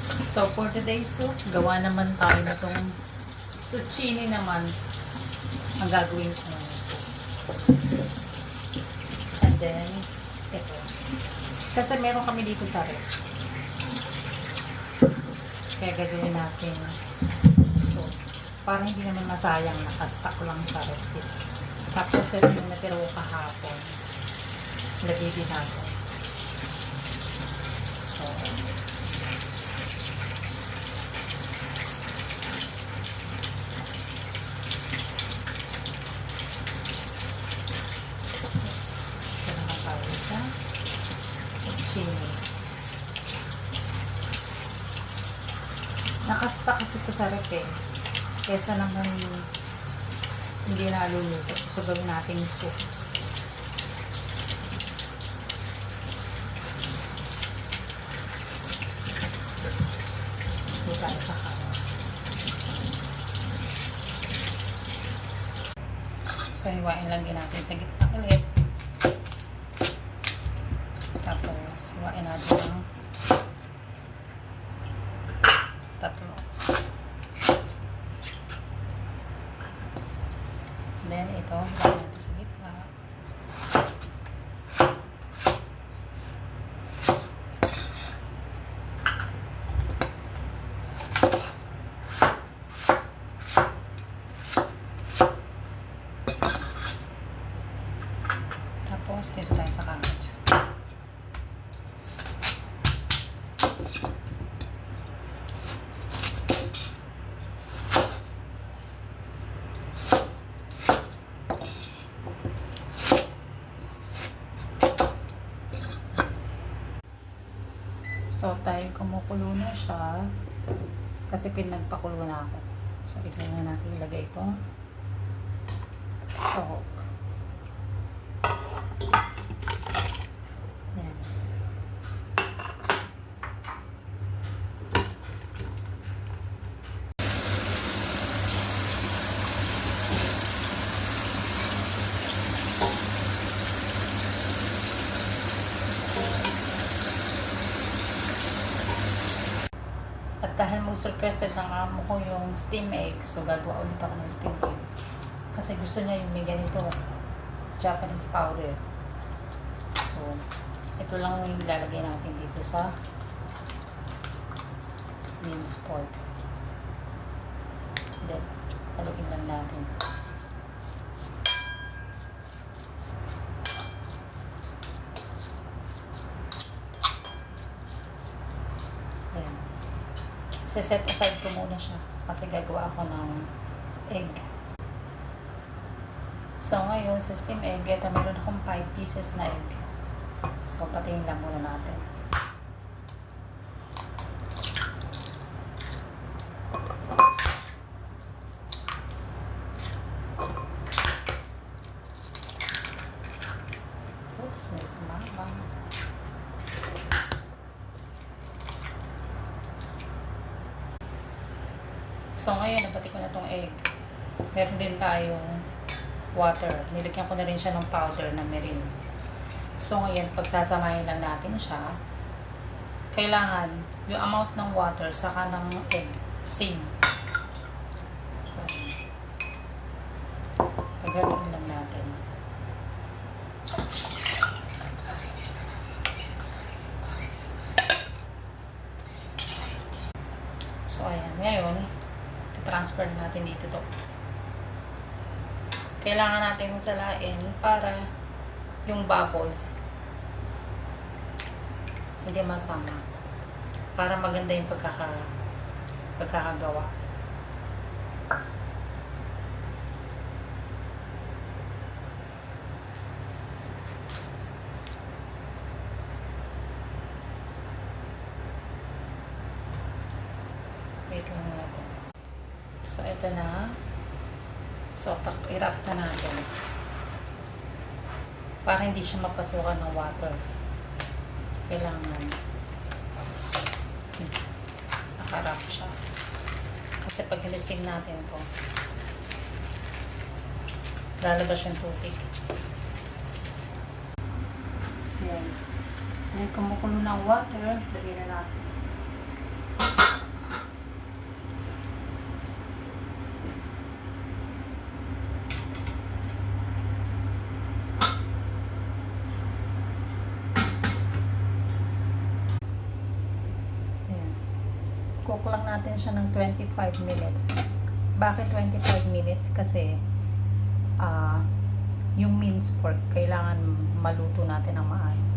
So, for today's soup, gawa naman tayo na itong zucchini naman ang gagawin ko. And then, ito. Kasi meron kami dito sa ref. Kaya gagawin natin ito. Para hindi naman masayang nakastock lang sa ref. Tapos, ito yung natira ko kahapon. Lagay din natin. So, nakasta kasi ito sa ref eh. Kesa naman hindi naluluto. So, gawin natin soup. Ito tayo sa kawan. So, hiwain lang din natin sa gitna ulit. Tapos, hiwain natin ng tatlo. Then, ito, hiwain natin sa gitna. Tapos, dito tayo sa kamat. So, tayo kumukulo na siya. Kasi pinagpakulo na ako. So, isa na natin ilagay ito. So, yan. At dahil most requested ng amo ko yung steam egg, so gagawa ulit ako ng steam egg. Kasi gusto niya yung may ganito Japanese powder. So, ito lang yung ilalagay natin dito sa minced pork. Then, halugin lang natin. Set aside ko muna siya kasi gagawa ako ng egg. So ngayon sa steam egg, ito meron akong 5 pieces na egg. So patingin lang muna natin. Oops, may sumabang. So, ngayon, napati ko na itong egg. Meron din tayong water. Nilagyan ko na rin siya ng powder na mirin. So, ngayon, pagsasamahin lang natin siya, kailangan yung amount ng water saka ng egg, same. So, pagawin lang natin. So, ayan. Ngayon, transfer natin dito to. Kailangan natin salain para yung bubbles hindi masama. Para maganda yung pagkakagawa. Wait lang natin. So, ito na. So, i-wrap na natin. Para hindi siya mapasukan ng water. Kailangan naka-wrap siya. Kasi pag in-steam natin ito, lalabas yung tubig. Ayan. Ayan, kumukulo ng water. Lagyan na natin. i-cook lang natin siya ng 25 minutes. Bakit 25 minutes? Kasi yung minced pork, kailangan maluto natin ng maayos.